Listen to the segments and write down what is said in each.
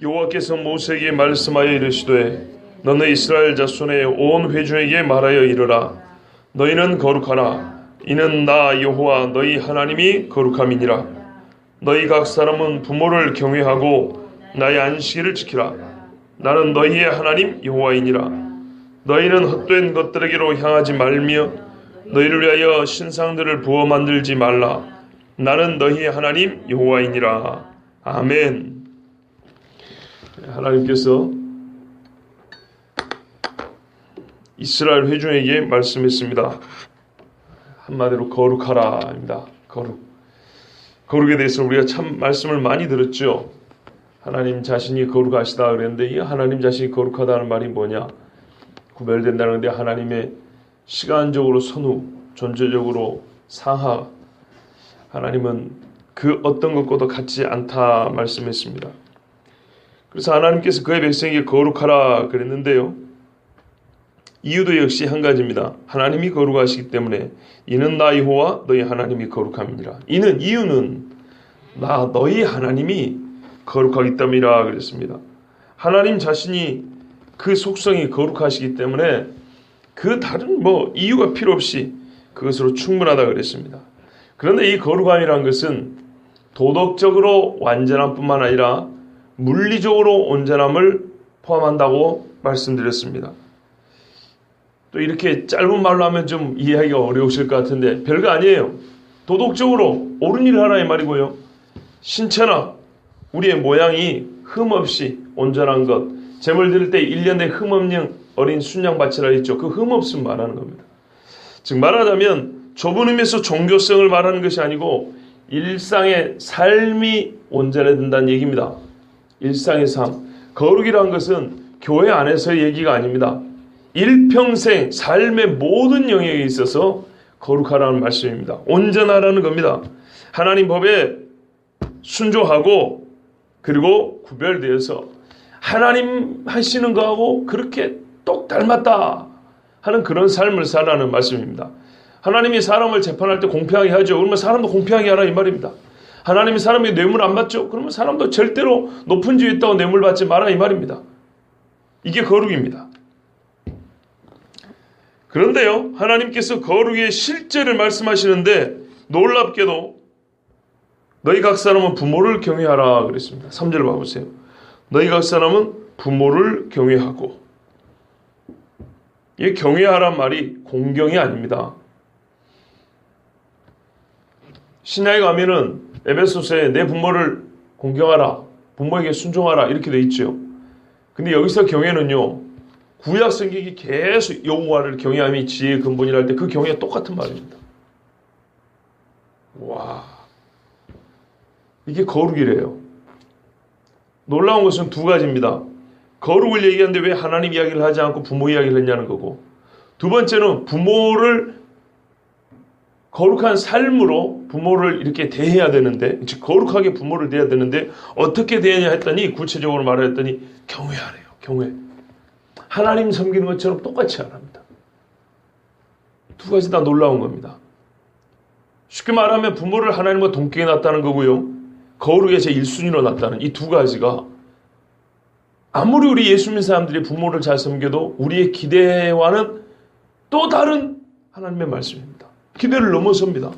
여호와께서 모세에게 말씀하여 이르시되 너는 이스라엘 자손의 온 회중에게 말하여 이르라. 너희는 거룩하라. 이는 나 여호와 너희 하나님이 거룩함이니라. 너희 각 사람은 부모를 경외하고 나의 안식일을 지키라. 나는 너희의 하나님 여호와이니라. 너희는 헛된 것들에게로 향하지 말며 너희를 위하여 신상들을 부어 만들지 말라. 나는 너희의 하나님 여호와이니라. 아멘. 하나님께서 이스라엘 회중에게 말씀했습니다. 한마디로 거룩하라입니다. 거룩에 대해서 우리가 참 말씀을 많이 들었죠. 하나님 자신이 거룩하시다 그랬는데 이 하나님 자신이 거룩하다는 말이 뭐냐? 구별된다는 데 하나님의 시간적으로 선후, 존재적으로 상하, 하나님은 그 어떤 것과도 같지 않다 말씀했습니다. 그래서 하나님께서 그의 백성에게 거룩하라 그랬는데요. 이유도 역시 한 가지입니다. 하나님이 거룩하시기 때문에 이는 나 여호와 너희 하나님이 거룩함이니라. 이유는 나 너희 하나님이 거룩하기 때문이라 그랬습니다. 하나님 자신이 그 속성이 거룩하시기 때문에 그 다른 이유가 필요 없이 그것으로 충분하다 그랬습니다. 그런데 이 거룩함이란 것은 도덕적으로 완전함 뿐만 아니라 물리적으로 온전함을 포함한다고 말씀드렸습니다. 또 이렇게 짧은 말로 하면 좀 이해하기가 어려우실 것 같은데 별거 아니에요. 도덕적으로 옳은 일을 하라 이 말이고요. 신체나 우리의 모양이 흠없이 온전한 것, 제물 드릴 때 1년에 흠없는 어린 순양 바치라 했죠. 그 흠없음 말하는 겁니다. 즉 말하자면 좁은 의미에서 종교성을 말하는 것이 아니고 일상의 삶이 온전해야 된다는 얘기입니다. 일상의 삶. 거룩이라는 것은 교회 안에서의 얘기가 아닙니다. 일평생 삶의 모든 영역에 있어서 거룩하라는 말씀입니다. 온전하라는 겁니다. 하나님 법에 순종하고 그리고 구별되어서 하나님 하시는 거하고 그렇게 똑 닮았다 하는 그런 삶을 살라는 말씀입니다. 하나님이 사람을 재판할 때 공평하게 하죠. 그러면 사람도 공평하게 하라 이 말입니다. 하나님이 사람에게 뇌물 안 받죠. 그러면 사람도 절대로 높은 지위에 있다고 뇌물 받지 마라 이 말입니다. 이게 거룩입니다. 그런데요, 하나님께서 거룩의 실제를 말씀하시는데 놀랍게도 너희 각 사람은 부모를 경외하라 그랬습니다. 3절 봐보세요. 너희 각 사람은 부모를 경외하고. 이 경외하란 말이 공경이 아닙니다. 신약에 가면은 에베소서에 내 부모를 공경하라, 부모에게 순종하라 이렇게 돼 있죠. 근데 여기서 경외는요, 구약 성경이 계속 여호와를 경외함이 지혜의 근본이라 할 때 그 경외가 똑같은 말입니다. 와, 이게 거룩이래요. 놀라운 것은 두 가지입니다. 거룩을 얘기하는데 왜 하나님 이야기를 하지 않고 부모 이야기를 했냐는 거고, 두 번째는 부모를 거룩한 삶으로 부모를 이렇게 대해야 되는데, 즉 거룩하게 부모를 대해야 되는데 어떻게 대하냐 했더니 구체적으로 말했더니 경외하래요. 경외. 하나님 섬기는 것처럼 똑같이 하랍니다. 두 가지 다 놀라운 겁니다. 쉽게 말하면 부모를 하나님과 동격에 놨다는 거고요. 거룩의 제 1순위로 놨다는 이 두 가지가 아무리 우리 예수 믿는 사람들이 부모를 잘 섬겨도 우리의 기대와는 또 다른 하나님의 말씀입니다. 기대를 넘어섭니다.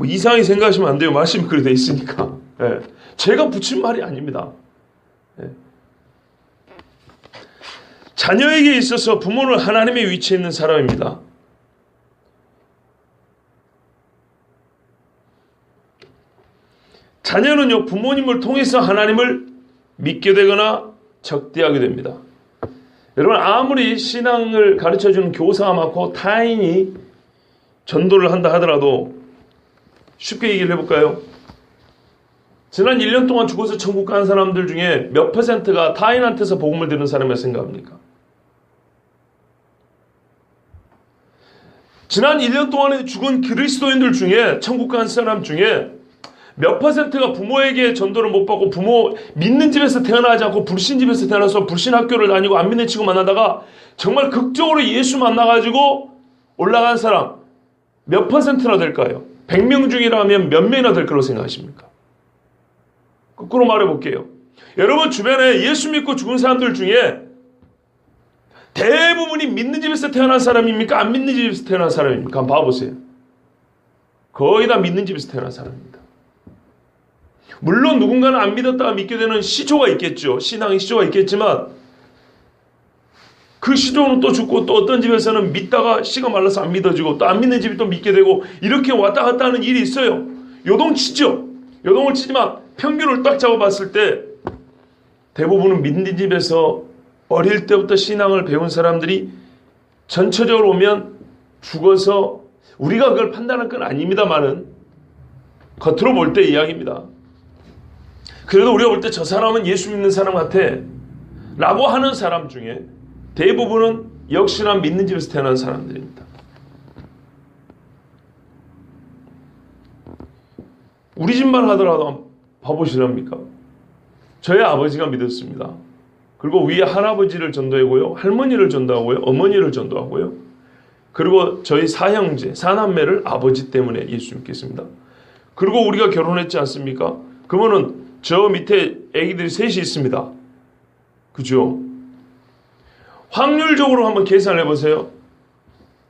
이상하게 생각하시면 안 돼요. 말씀이 그렇게 돼 있으니까. 예. 제가 붙인 말이 아닙니다. 예. 자녀에게 있어서 부모는 하나님의 위치에 있는 사람입니다. 자녀는요, 부모님을 통해서 하나님을 믿게 되거나 적대하게 됩니다. 여러분, 아무리 신앙을 가르쳐주는 교사가 많고 타인이 전도를 한다 하더라도 쉽게 얘기를 해볼까요? 지난 1년 동안 죽어서 천국 간 사람들 중에 몇 퍼센트가 타인한테서 복음을 들은 사람이라고 생각합니까? 지난 1년 동안에 죽은 그리스도인들 중에 천국 간 사람 중에 몇 퍼센트가 부모에게 전도를 못 받고 부모 믿는 집에서 태어나지 않고 불신 집에서 태어나서 불신 학교를 다니고 안 믿는 친구 만나다가 정말 극적으로 예수 만나가지고 올라간 사람 몇 퍼센트나 될까요? 100명 중이라면 몇 명이나 될 거라고 생각하십니까? 거꾸로 말해볼게요. 여러분 주변에 예수 믿고 죽은 사람들 중에 대부분이 믿는 집에서 태어난 사람입니까? 안 믿는 집에서 태어난 사람입니까? 한번 봐보세요. 거의 다 믿는 집에서 태어난 사람입니다. 물론 누군가는 안 믿었다가 믿게 되는 시조가 있겠죠. 신앙의 시조가 있겠지만 그 시조는 또 죽고 또 어떤 집에서는 믿다가 씨가 말라서 안 믿어지고 또 안 믿는 집이 또 믿게 되고 이렇게 왔다 갔다 하는 일이 있어요. 요동치죠. 요동을 치지만 평균을 딱 잡아봤을 때 대부분은 믿는 집에서 어릴 때부터 신앙을 배운 사람들이 전체적으로 보면 죽어서 우리가 그걸 판단할 건 아닙니다만은 겉으로 볼 때 이야기입니다. 그래도 우리가 볼 때 저 사람은 예수 믿는 사람 같아 라고 하는 사람 중에 대부분은 역시나 믿는 집에서 태어난 사람들입니다. 우리 집만 하더라도 한번 봐보시랍니까? 저희 아버지가 믿었습니다. 그리고 위에 할아버지를 전도하고요, 할머니를 전도하고요, 어머니를 전도하고요. 그리고 저희 사형제, 사남매를 아버지 때문에 예수 믿겠습니다. 그리고 우리가 결혼했지 않습니까? 그러면은 저 밑에 아기들이 셋이 있습니다. 그죠? 확률적으로 한번 계산해 보세요.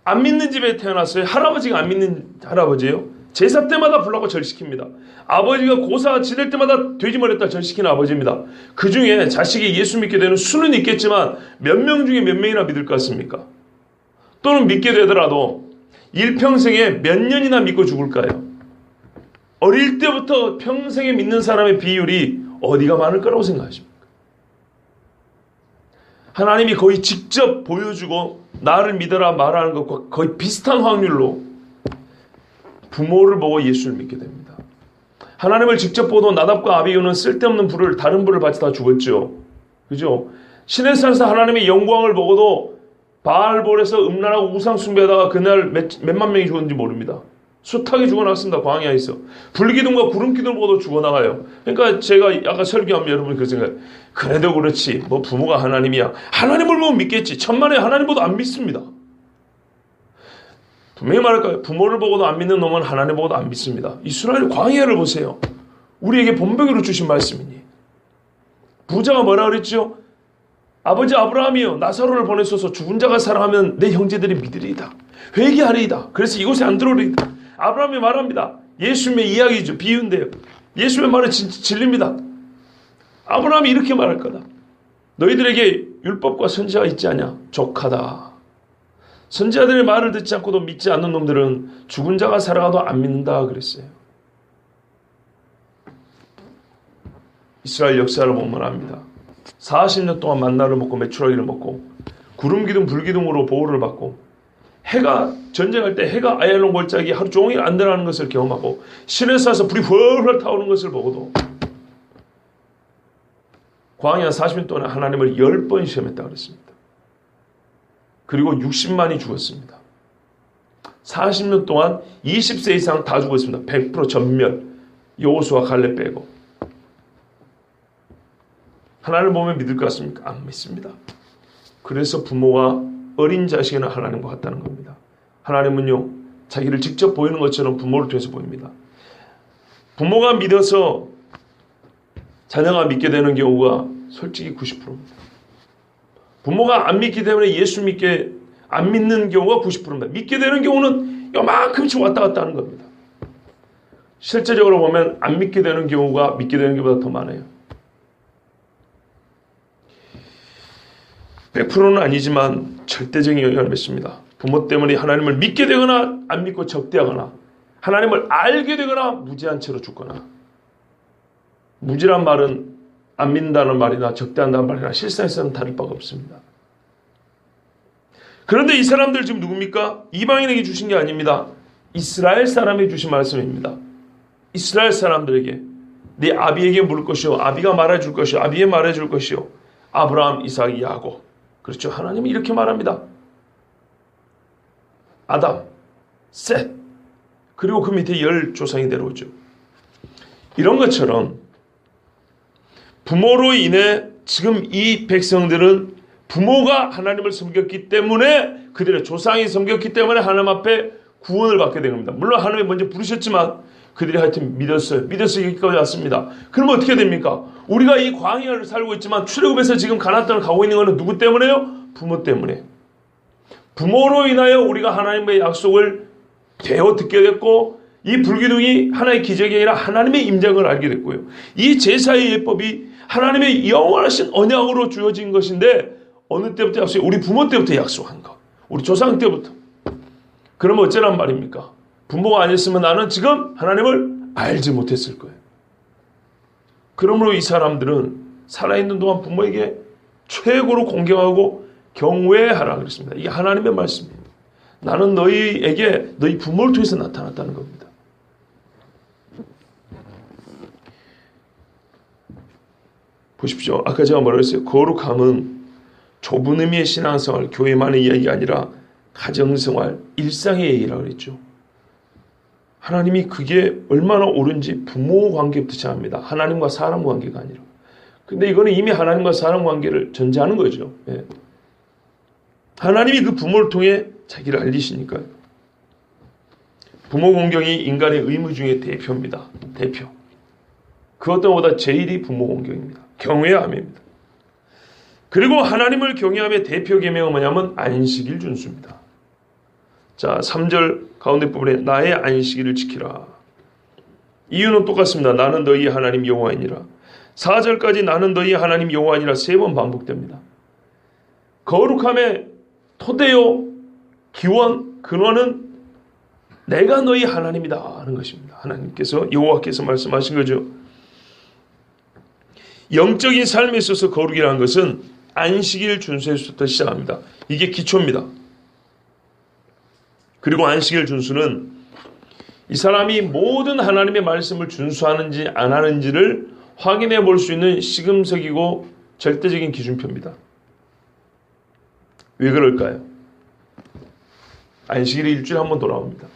안 믿는 집에 태어났어요. 할아버지가 안 믿는 할아버지예요. 제사 때마다 불러고 절시킵니다. 아버지가 고사 지낼 때마다 돼지머리에다 절시키는 아버지입니다. 그 중에 자식이 예수 믿게 되는 수는 있겠지만 몇 명 중에 몇 명이나 믿을 것 같습니까? 또는 믿게 되더라도 일평생에 몇 년이나 믿고 죽을까요? 어릴 때부터 평생에 믿는 사람의 비율이 어디가 많을 거라고 생각하십니까? 하나님이 거의 직접 보여주고 나를 믿어라 말하는 것과 거의 비슷한 확률로 부모를 보고 예수를 믿게 됩니다. 하나님을 직접 보도 나답과 아비후는 쓸데없는 불을 다른 불을 바치다 죽었죠. 그죠? 신의 산에서 하나님의 영광을 보고도 바알볼에서 음란하고 우상 숭배하다가 그날 몇만 명이 죽었는지 모릅니다. 숱하게 죽어났습니다. 광야에서. 불기둥과 구름기둥을 보고 죽어나가요. 그러니까 제가 아까 설교하면 여러분이 그 생각, 그래도 그렇지 뭐 부모가 하나님이야. 하나님을 보면 믿겠지. 천만에 하나님보다 안 믿습니다. 분명히 말할까요? 부모를 보고도 안 믿는 놈은 하나님 보고도 안 믿습니다. 이스라엘 광야를 보세요. 우리에게 본보기로 주신 말씀이니. 부자가 뭐라 그랬죠? 아버지 아브라함이여 나사로를 보내소서 죽은 자가 살아가면 내 형제들이 믿으리이다. 회개하리이다. 그래서 이곳에 안 들어오리이다. 아브라함이 말합니다. 예수님의 이야기죠. 비유인데요. 예수님의 말은 진리입니다. 아브라함이 이렇게 말할 거다. 너희들에게 율법과 선지자가 있지 않냐? 족하다. 선지자들의 말을 듣지 않고도 믿지 않는 놈들은 죽은 자가 살아가도 안 믿는다 그랬어요. 이스라엘 역사를 보면 압니다. 40년 동안 만나를 먹고 메추라기를 먹고 구름기둥 불기둥으로 보호를 받고 해가 전쟁할 때 해가 아얄론 골짜기 하루 종일 안 드러나는 것을 경험하고 시내에서 불이 훨훨 타오르는 것을 보고도 광야 40년 동안 하나님을 10번 시험했다 그랬습니다. 그리고 60만이 죽었습니다. 40년 동안 20세 이상 다 죽었습니다. 100% 전멸. 여호수아 갈렙 빼고. 하나님을 보면 믿을 것 같습니까? 안 믿습니다. 그래서 부모가 어린 자식이나 하나님과 같다는 겁니다. 하나님은요, 자기를 직접 보이는 것처럼 부모를 통해서 보입니다. 부모가 믿어서 자녀가 믿게 되는 경우가 솔직히 90%입니다. 부모가 안 믿기 때문에 예수 믿게 안 믿는 경우가 90%입니다. 믿게 되는 경우는 요만큼씩 왔다 갔다 하는 겁니다. 실제적으로 보면 안 믿게 되는 경우가 믿게 되는 것보다 더 많아요. 100%는 아니지만 절대적인 영향을 미칩니다. 부모 때문에 하나님을 믿게 되거나 안 믿고 적대하거나 하나님을 알게 되거나 무지한 채로 죽거나. 무지란 말은 안 믿는다는 말이나 적대한다는 말이나 실상에서는 다를 바가 없습니다. 그런데 이 사람들 지금 누굽니까? 이방인에게 주신 게 아닙니다. 이스라엘 사람에게 주신 말씀입니다. 이스라엘 사람들에게 네 아비에게 물을 것이요 아비가 말해줄 것이요 아비에 말해줄 것이요 아브라함, 이삭, 야곱. 그렇죠. 하나님이 이렇게 말합니다. 아담, 셋, 그리고 그 밑에 10조상이 내려오죠. 이런 것처럼 부모로 인해 지금 이 백성들은 부모가 하나님을 섬겼기 때문에 그들의 조상이 섬겼기 때문에 하나님 앞에 구원을 받게 된 겁니다. 물론 하나님이 먼저 부르셨지만 그들이 하여튼 믿었어요. 믿어서 여기까지 왔습니다. 그러면 어떻게 됩니까? 우리가 이 광야를 살고 있지만 출애굽에서 지금 가나안 땅을 가고 있는 것은 누구 때문에요? 부모 때문에. 부모로 인하여 우리가 하나님의 약속을 되어 듣게 됐고, 이 불기둥이 하나의 기적이 아니라 하나님의 임장을 알게 됐고요. 이 제사의 예법이 하나님의 영원하신 언약으로 주어진 것인데, 어느 때부터 약속해? 우리 부모 때부터 약속한 것. 우리 조상 때부터. 그러면 어쩌란 말입니까? 부모가 아니었으면 나는 지금 하나님을 알지 못했을 거예요. 그러므로 이 사람들은 살아있는 동안 부모에게 최고로 공경하고 경외하라 그랬습니다. 이게 하나님의 말씀입니다. 나는 너희에게 너희 부모를 통해서 나타났다는 겁니다. 보십시오. 아까 제가 뭐라고 했어요? 거룩함은 좁은 의미의 신앙생활, 교회만의 이야기가 아니라 가정생활, 일상의 얘기라고 그랬죠. 하나님이 그게 얼마나 옳은지 부모 관계부터 시작합니다. 하나님과 사람 관계가 아니라. 근데 이거는 이미 하나님과 사람 관계를 전제하는 거죠. 예. 하나님이 그 부모를 통해 자기를 알리시니까요. 부모 공경이 인간의 의무 중에 대표입니다. 대표. 그 어떤 것보다 제일이 부모 공경입니다. 경외함입니다. 그리고 하나님을 경외함의 대표 계명은 뭐냐면 안식일 준수입니다. 자, 3절 가운데 부분에 나의 안식일을 지키라. 이유는 똑같습니다. 나는 너희 하나님 여호와이니라. 4절까지 나는 너희 하나님 여호와이니라 3번 반복됩니다. 거룩함의 토대요, 기원, 근원은 내가 너희 하나님이다 하는 것입니다. 하나님께서, 여호와께서 말씀하신 거죠. 영적인 삶에 있어서 거룩이라는 것은 안식일 준수에서부터 시작합니다. 이게 기초입니다. 그리고 안식일 준수는 이 사람이 모든 하나님의 말씀을 준수하는지 안 하는지를 확인해 볼 수 있는 시금석이고 절대적인 기준표입니다. 왜 그럴까요? 안식일이 일주일에 한 번 돌아옵니다.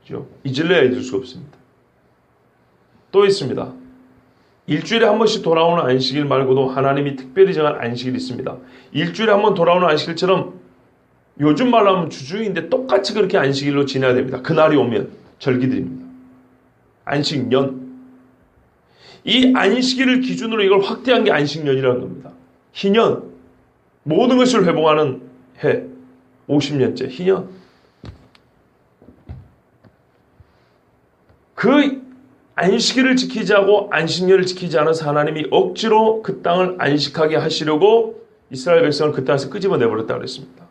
그죠? 잊을래야 잊을 수가 없습니다. 또 있습니다. 일주일에 한 번씩 돌아오는 안식일 말고도 하나님이 특별히 정한 안식일이 있습니다. 일주일에 한 번 돌아오는 안식일처럼 요즘 말로 하면 주중인데 똑같이 그렇게 안식일로 지내야 됩니다. 그날이 오면 절기들입니다. 안식년. 이 안식일을 기준으로 이걸 확대한 게 안식년이라는 겁니다. 희년. 모든 것을 회복하는 해. 50년째 희년. 그 안식일을 지키지 않고 안식년을 지키지 않아서 하나님이 억지로 그 땅을 안식하게 하시려고 이스라엘 백성을 그 땅에서 끄집어내버렸다고 그랬습니다.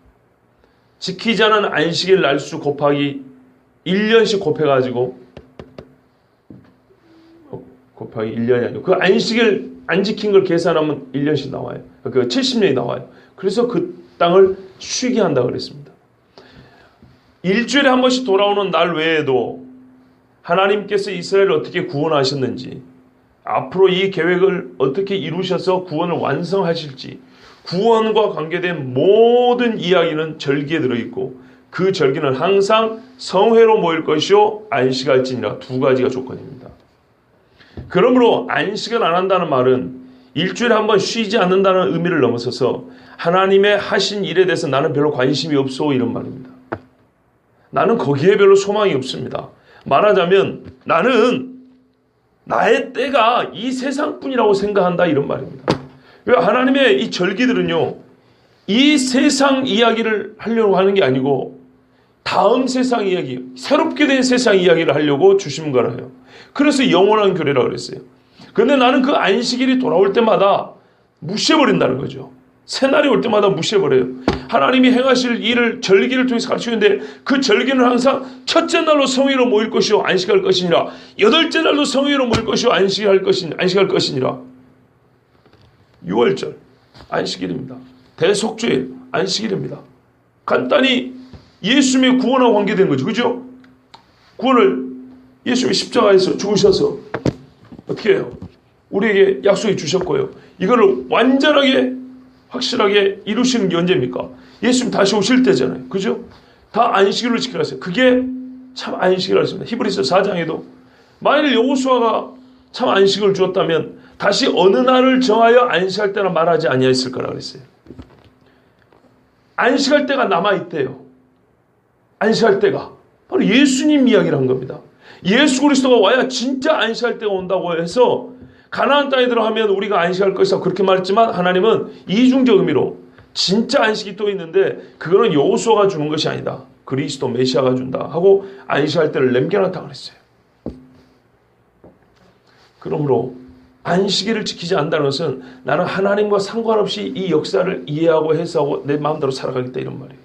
지키지 않은 안식일 날수 곱하기 1년씩 곱해가지고 곱하기 1년이 아니고 그 안식일 안 지킨 걸 계산하면 1년씩 나와요. 그 70년이 나와요. 그래서 그 땅을 쉬게 한다고 그랬습니다. 일주일에 한 번씩 돌아오는 날 외에도 하나님께서 이스라엘을 어떻게 구원하셨는지, 앞으로 이 계획을 어떻게 이루셔서 구원을 완성하실지, 구원과 관계된 모든 이야기는 절기에 들어있고, 그 절기는 항상 성회로 모일 것이요 안식할지니라. 두 가지가 조건입니다. 그러므로 안식을 안 한다는 말은 일주일에 한 번 쉬지 않는다는 의미를 넘어서서 하나님의 하신 일에 대해서 나는 별로 관심이 없어, 이런 말입니다. 나는 거기에 별로 소망이 없습니다. 말하자면 나는 나의 때가 이 세상뿐이라고 생각한다, 이런 말입니다. 왜? 하나님의 이 절기들은요, 이 세상 이야기를 하려고 하는 게 아니고 다음 세상 이야기, 새롭게 된 세상 이야기를 하려고 주신 거라요. 그래서 영원한 교례라고 그랬어요. 그런데 나는 그 안식일이 돌아올 때마다 무시해버린다는 거죠. 새날이 올 때마다 무시해버려요. 하나님이 행하실 일을 절기를 통해서 가르치는데 그 절기는 항상 첫째 날로 성회로 모일 것이요 안식할 것이니라. 여덟째 날로 성회로 모일 것이요 안식할 것이니라. 6월절 안식일입니다. 대속죄일 안식일입니다. 간단히 예수님의 구원과 관계된 거죠. 그죠? 구원을 예수님이 십자가에서 죽으셔서 어떻게 해요? 우리에게 약속해 주셨고요. 이거를 완전하게 확실하게 이루시는 게 언제입니까? 예수님 다시 오실 때잖아요. 그죠? 다 안식일로 지켜놨어요. 그게 참 안식이라고 했습니다. 히브리서 4장에도 만일 여호수아가 참 안식을 주었다면 다시 어느 날을 정하여 안식할 때나 말하지 아니하였을 거라고 그랬어요. 안식할 때가 남아있대요. 안식할 때가 바로 예수님 이야기를 한 겁니다. 예수 그리스도가 와야 진짜 안식할 때가 온다고 해서 가나안 땅에 들어가면 우리가 안식할 것이다 그렇게 말했지만 하나님은 이중적 의미로 진짜 안식이 또 있는데 그거는 여호수아가 주는 것이 아니다. 그리스도 메시아가 준다 하고 안식할 때를 남겨놨다 그랬어요. 그러므로 안식일을 지키지 않는다는 것은 나는 하나님과 상관없이 이 역사를 이해하고 해석하고 내 마음대로 살아가겠다 이런 말이에요.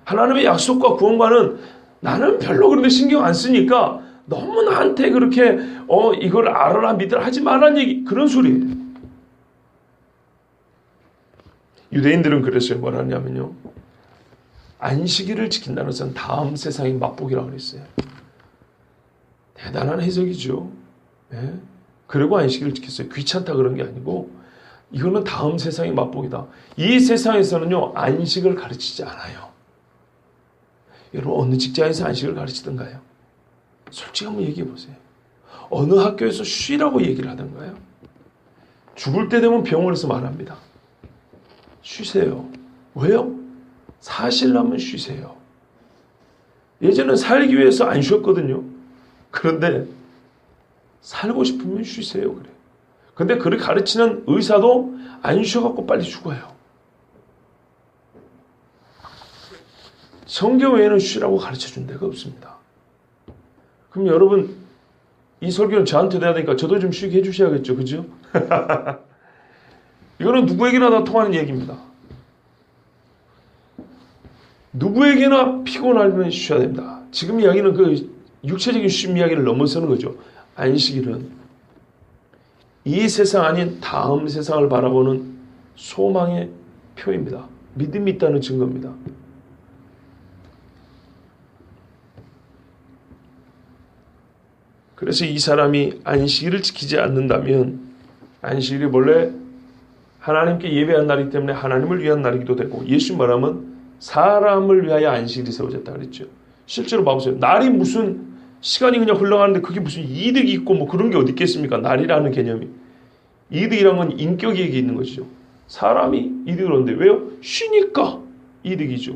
하나님의 약속과 구원과는 나는 별로 그런데 신경 안 쓰니까 너무 나한테 그렇게 이걸 알아라 믿으라 하지 말라는 얘기 그런 소리예요. 유대인들은 그랬어요. 뭐라냐면요. 안식일을 지킨다는 것은 다음 세상의 맛보기라고 그랬어요. 대단한 해석이죠. 네? 그리고 안식일을 지켰어요. 귀찮다 그런 게 아니고 이거는 다음 세상의 맛보기다. 이 세상에서는요. 안식을 가르치지 않아요. 여러분 어느 직장에서 안식을 가르치던가요? 솔직히 한번 얘기해 보세요. 어느 학교에서 쉬라고 얘기를 하던가요? 죽을 때 되면 병원에서 말합니다. 쉬세요. 왜요? 사실라면 쉬세요. 예전엔 살기 위해서 안 쉬었거든요. 그런데 살고 싶으면 쉬세요. 그래. 근데 그를 가르치는 의사도 안 쉬어갖고 빨리 죽어요. 성경 외에는 쉬라고 가르쳐준 데가 없습니다. 그럼 여러분 이 설교는 저한테 돼야 되니까 저도 좀 쉬게 해주셔야겠죠. 그죠? 이거는 누구에게나 다 통하는 얘기입니다. 누구에게나 피곤하면 쉬어야 됩니다. 지금 이야기는 그 육체적인 쉼 이야기를 넘어서는 거죠. 안식일은 이 세상 아닌 다음 세상을 바라보는 소망의 표입니다. 믿음이 있다는 증거입니다. 그래서 이 사람이 안식일을 지키지 않는다면 안식일이 원래 하나님께 예배한 날이기 때문에 하나님을 위한 날이기도 되고 예수님 말하면 사람을 위하여 안식일이 세워졌다 그랬죠. 실제로 봐보세요. 날이 무슨 시간이 그냥 흘러가는데 그게 무슨 이득이 있고 뭐 그런 게 어디 있겠습니까? 날이라는 개념이. 이득이란 건 인격에게 있는 것이죠. 사람이 이득을 얻는데 왜요? 쉬니까 이득이죠.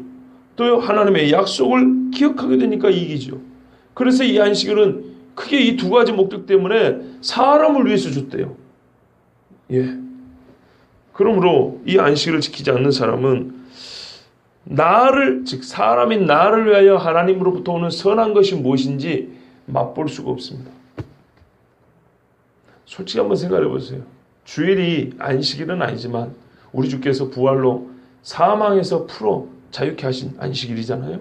또요 하나님의 약속을 기억하게 되니까 이익이죠. 그래서 이 안식일은 크게 이 두 가지 목적 때문에 사람을 위해서 줬대요. 예. 그러므로 이 안식일을 지키지 않는 사람은 즉 사람인 나를 위하여 하나님으로부터 오는 선한 것이 무엇인지 맛볼 수가 없습니다. 솔직히 한번 생각해 보세요. 주일이 안식일은 아니지만 우리 주께서 부활로 사망에서 풀어 자유케 하신 안식일이잖아요.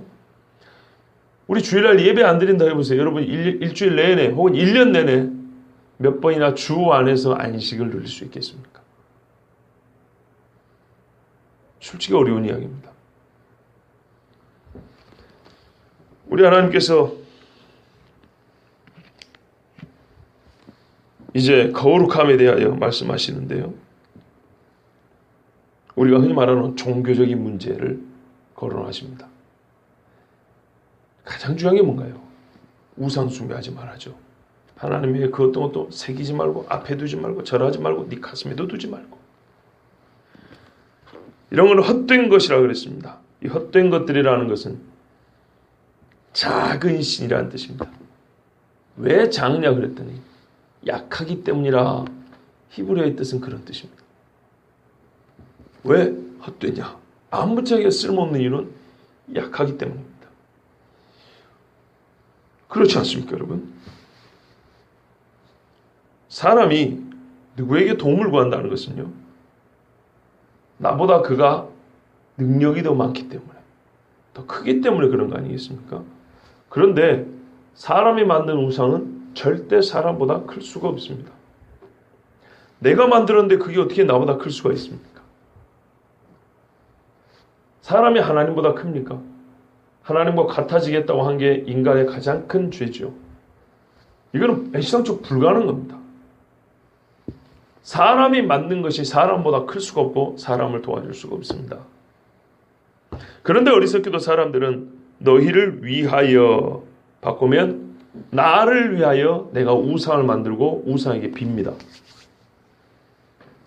우리 주일날 예배 안 드린다 해보세요. 여러분 일주일 내내 혹은 1년 내내 몇 번이나 주 안에서 안식을 누릴 수 있겠습니까? 솔직히 어려운 이야기입니다. 우리 하나님께서 이제 거룩함에 대하여 말씀하시는데요. 우리가 흔히 말하는 종교적인 문제를 거론하십니다. 가장 중요한 게 뭔가요? 우상 숭배하지 말아죠. 하나님 위에 그 어떤 것도 새기지 말고 앞에 두지 말고 절하지 말고 네 가슴에도 두지 말고 이런 건 헛된 것이라고 그랬습니다. 이 헛된 것들이라는 것은 작은 신이라는 뜻입니다. 왜 작냐 그랬더니 약하기 때문이라 히브리어의 뜻은 그런 뜻입니다. 왜 헛되냐? 아무짝에 쓸모없는 이유는 약하기 때문입니다. 그렇지 않습니까 여러분? 사람이 누구에게 도움을 구한다는 것은요. 나보다 그가 능력이 더 많기 때문에 더 크기 때문에 그런 거 아니겠습니까? 그런데 사람이 만든 우상은 절대 사람보다 클 수가 없습니다. 내가 만들었는데 그게 어떻게 나보다 클 수가 있습니까? 사람이 하나님보다 큽니까? 하나님과 같아지겠다고 한 게 인간의 가장 큰 죄죠. 이거는 애시당초 불가능한 겁니다. 사람이 만든 것이 사람보다 클 수가 없고 사람을 도와줄 수가 없습니다. 그런데 어리석게도 사람들은 너희를 위하여 바꾸면 나를 위하여 내가 우상을 만들고 우상에게 빕니다.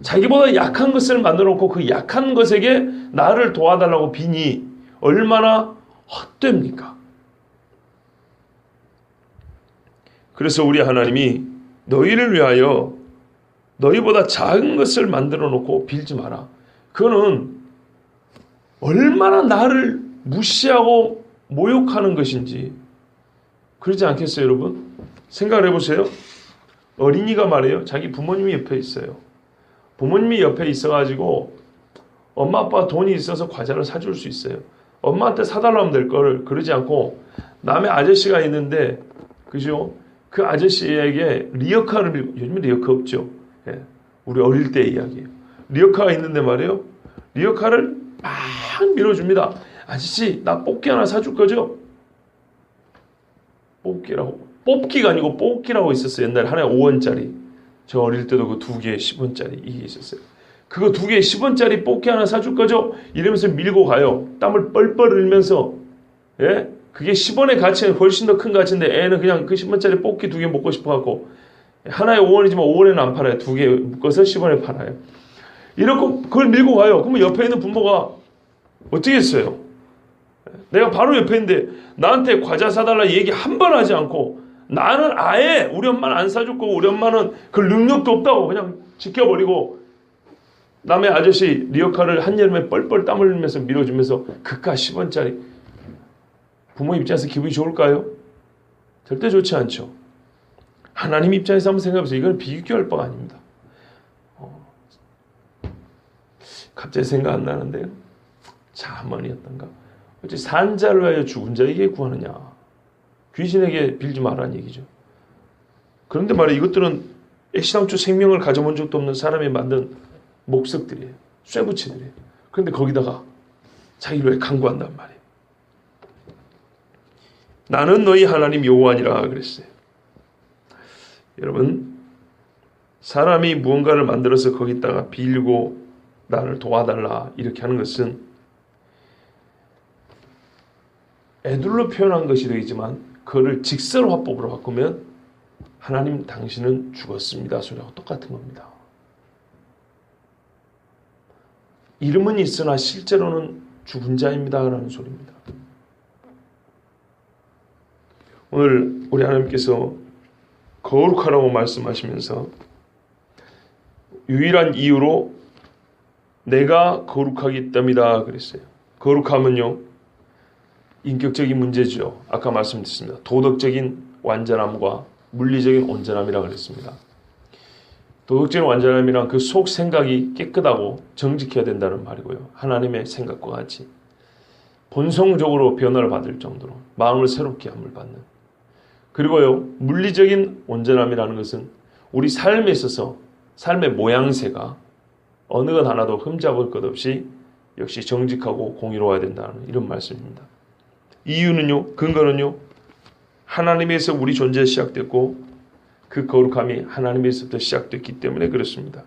자기보다 약한 것을 만들어 놓고 그 약한 것에게 나를 도와달라고 비니 얼마나 헛됩니까? 그래서 우리 하나님이 너희를 위하여 너희보다 작은 것을 만들어 놓고 빌지 마라. 그거는 얼마나 나를 무시하고 모욕하는 것인지 그러지 않겠어요, 여러분? 생각을 해보세요. 어린이가 말해요. 자기 부모님이 옆에 있어요. 부모님이 옆에 있어가지고 엄마 아빠 돈이 있어서 과자를 사줄 수 있어요. 엄마한테 사달라면 될 거를 그러지 않고 남의 아저씨가 있는데 그죠? 그 아저씨에게 리어카를 밀고, 요즘에 리어카 없죠. 예, 우리 어릴 때 이야기예요. 리어카가 있는데 말이에요. 리어카를 막 밀어줍니다. 아저씨 나 뽑기 하나 사줄 거죠? 뽑기가 아니고 뽑기라고 있었어요. 옛날에 하나에 5원짜리. 저 어릴 때도 그 두 개에 10원짜리 이게 있었어요. 그거 두 개에 10원짜리 뽑기 하나 사줄 거죠? 이러면서 밀고 가요. 땀을 뻘뻘 흘리면서. 예? 그게 10원의 가치는 훨씬 더 큰 가치인데 애는 그냥 그 10원짜리 뽑기 두 개 먹고 싶어갖고 하나에 5원이지만 5원에는 안 팔아요. 두 개 묶어서 10원에 팔아요. 이렇게 그걸 밀고 가요. 그러면 옆에 있는 부모가 어떻게 했어요? 내가 바로 옆에 있는데 나한테 과자 사달라 얘기 한 번 하지 않고 나는 아예 우리 엄마는 안 사줬고 우리 엄마는 그 능력도 없다고 그냥 지켜버리고 남의 아저씨 리어카를 한여름에 뻘뻘 땀 흘리면서 밀어주면서 그깟 10원짜리 부모 입장에서 기분이 좋을까요? 절대 좋지 않죠. 하나님 입장에서 한번 생각해보세요. 이건 비교할 바가 아닙니다. 갑자기 생각 안 나는데요. 자문이었던가. 어째 산자를 위하여 죽은 자에게 구하느냐. 귀신에게 빌지 말라는 얘기죠. 그런데 말이에요. 이것들은 애시당초 생명을 가져본 적도 없는 사람이 만든 목석들이에요. 쇠붙이들이에요. 그런데 거기다가 자기를 왜 강구한단 말이에요. 나는 너희 하나님 여호와니라 그랬어요. 여러분 사람이 무언가를 만들어서 거기다가 빌고 나를 도와달라 이렇게 하는 것은 애들로 표현한 것이 되겠지만 그거를 직설 화법으로 바꾸면 하나님 당신은 죽었습니다 소리하고 똑같은 겁니다. 이름은 있으나 실제로는 죽은 자입니다 라는 소리입니다. 오늘 우리 하나님께서 거룩하라고 말씀하시면서 유일한 이유로 내가 거룩하기 때문이다 그랬어요. 거룩함은요 인격적인 문제죠. 아까 말씀드렸습니다. 도덕적인 완전함과 물리적인 온전함이라고 그랬습니다. 도덕적인 완전함이란 그 속 생각이 깨끗하고 정직해야 된다는 말이고요. 하나님의 생각과 같이 본성적으로 변화를 받을 정도로 마음을 새롭게 함을 받는. 그리고요 물리적인 온전함이라는 것은 우리 삶에 있어서 삶의 모양새가 어느 것 하나도 흠잡을 것 없이 역시 정직하고 공의로워야 된다는 이런 말씀입니다. 이유는요, 근거는요, 하나님에서 우리 존재가 시작됐고 그 거룩함이 하나님에서부터 시작됐기 때문에 그렇습니다.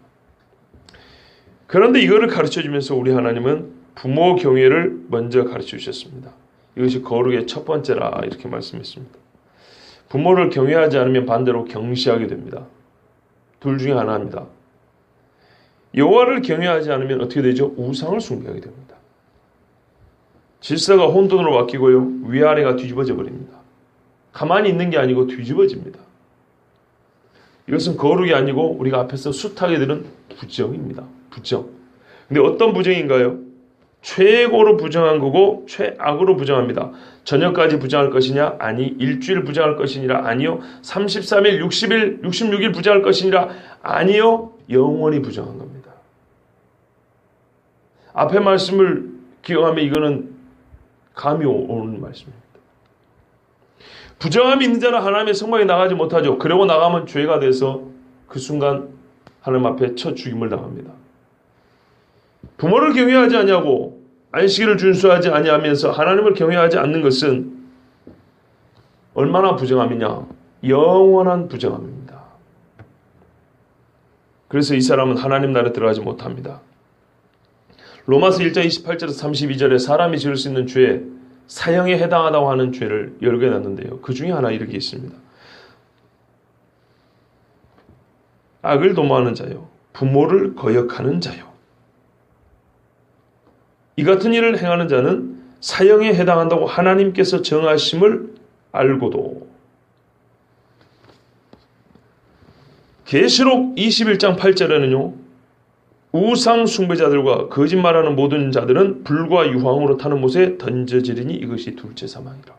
그런데 이거를 가르쳐주면서 우리 하나님은 부모 경외를 먼저 가르쳐 주셨습니다. 이것이 거룩의 첫 번째라 이렇게 말씀했습니다. 부모를 경외하지 않으면 반대로 경시하게 됩니다. 둘 중에 하나입니다. 여호와를 경외하지 않으면 어떻게 되죠? 우상을 숭배하게 됩니다. 질서가 혼돈으로 바뀌고요. 위아래가 뒤집어져 버립니다. 가만히 있는 게 아니고 뒤집어집니다. 이것은 거룩이 아니고 우리가 앞에서 숱하게 들은 부정입니다. 부정. 근데 어떤 부정인가요? 최고로 부정한 거고 최악으로 부정합니다. 저녁까지 부정할 것이냐? 아니. 일주일 부정할 것이니라? 아니요. 33일, 60일, 66일 부정할 것이니라? 아니요. 영원히 부정한 겁니다. 앞에 말씀을 기억하면 이거는 감이 오는 말씀입니다. 부정함이 있는 자는 하나님의 성막에 나가지 못하죠. 그러고 나가면 죄가 돼서 그 순간 하나님 앞에 첫 죽임을 당합니다. 부모를 경외하지 아니하고 안식일을 준수하지 아니하면서 하나님을 경외하지 않는 것은 얼마나 부정함이냐? 영원한 부정함입니다. 그래서 이 사람은 하나님 나라에 들어가지 못합니다. 로마서 1장 28절에서 32절에 사람이 지을 수 있는 죄, 사형에 해당하다고 하는 죄를 여러 개 놨는데요. 그 중에 하나 이렇게 있습니다. 악을 도모하는 자요. 부모를 거역하는 자요. 이 같은 일을 행하는 자는 사형에 해당한다고 하나님께서 정하심을 알고도 계시록 21장 8절에는요. 우상 숭배자들과 거짓말하는 모든 자들은 불과 유황으로 타는 못에 던져지리니 이것이 둘째 사망이라.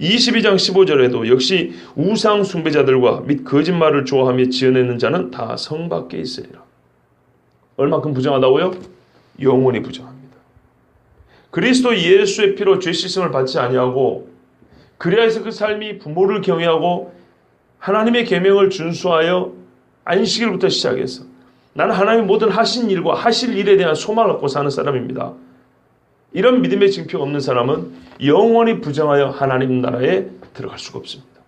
22장 15절에도 역시 우상 숭배자들과 및 거짓말을 좋아하며 지어내는 자는 다 성 밖에 있으리라. 얼마큼 부정하다고요? 영원히 부정합니다. 그리스도 예수의 피로 죄 씻음을 받지 아니하고 그리하여서 그 삶이 부모를 경외하고 하나님의 계명을 준수하여 안식일부터 시작해서 나는 하나님의 모든 하신 일과 하실 일에 대한 소망을 갖고 사는 사람입니다. 이런 믿음의 징표가 없는 사람은 영원히 부정하여 하나님 나라에 들어갈 수가 없습니다.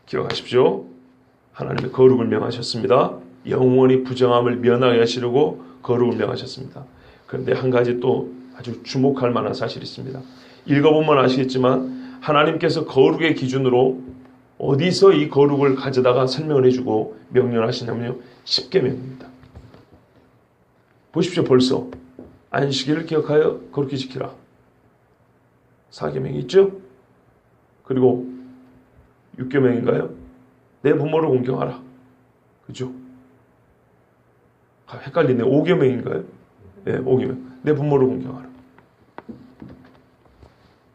기억하십시오. 하나님의 거룩을 명하셨습니다. 영원히 부정함을 면하게 하시려고 거룩을 명하셨습니다. 그런데 한 가지 또 아주 주목할 만한 사실이 있습니다. 읽어보면 아시겠지만 하나님께서 거룩의 기준으로 어디서 이 거룩을 가져다가 설명을 해주고 명령하시냐면요. 십계명입니다. 보십시오. 벌써 안식일을 기억하여 거룩히 지키라. 4계명이 있죠? 그리고 6계명인가요? 내 부모를 공경하라. 그죠? 헷갈리네. 5계명인가요? 네, 5계명. 내 부모를 공경하라.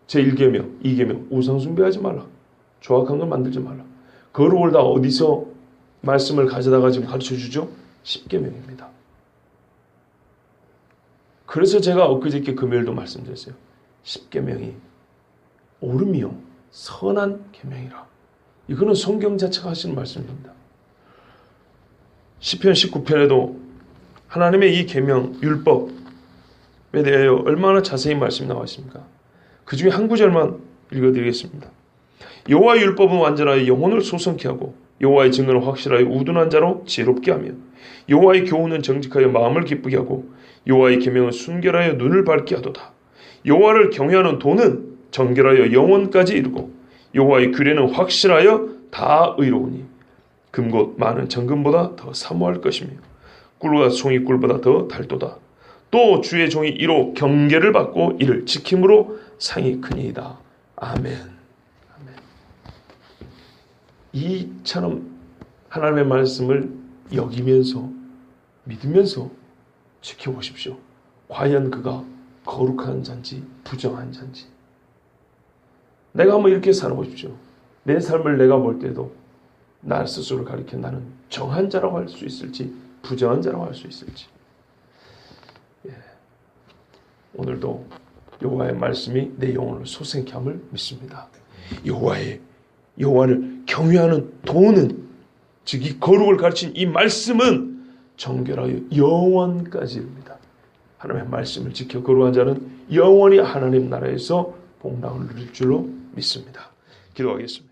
제1계명, 2계명. 우상 숭배하지 말라. 조악한 걸 만들지 말라. 거룩을 다 어디서 말씀을 가져다가 지금 가르쳐주죠? 10계명입니다. 그래서 제가 엊그저께 금요일도 말씀드렸어요. 10계명이 옳음이요 선한 계명이라. 이거는 성경 자체가 하시는 말씀입니다. 시편 19편에도 하나님의 이 계명, 율법에 대하여 얼마나 자세히 말씀이 나와 있습니까? 그 중에 한 구절만 읽어드리겠습니다. 여호와의 율법은 완전하여 영혼을 소성케 하고 여호와의 증거는 확실하여 우둔한 자로 지혜롭게 하며 여호와의 교훈은 정직하여 마음을 기쁘게 하고 여호와의 계명은 순결하여 눈을 밝게 하도다. 여호와를 경외하는 도는 정결하여 영혼까지 이르고 여호와의 규례는 확실하여 다 의로우니 금곧 많은 정금보다 더 사모할 것이며 꿀과 송이 꿀보다 더 달도다. 또 주의 종이 이로 경계를 받고 이를 지킴으로 상이 크니이다. 아멘. 아멘. 이처럼 하나님의 말씀을 여기면서 믿으면서 지켜보십시오. 과연 그가 거룩한 자인지 부정한 자인지. 내가 한번 이렇게 살아보십시오. 내 삶을 내가 볼 때도 나 스스로를 가리켜 나는 정한 자라고 할 수 있을지 부정한 자라고 할 수 있을지. 오늘도 여호와의 말씀이 내 영혼을 소생케 함을 믿습니다. 여호와를 경외하는 도는 즉 이 거룩을 가르친 이 말씀은 정결하여 영원까지 이릅니다. 하나님의 말씀을 지켜 거룩한 자는 영원히 하나님 나라에서 복락을 누릴 줄로 믿습니다. 기도하겠습니다.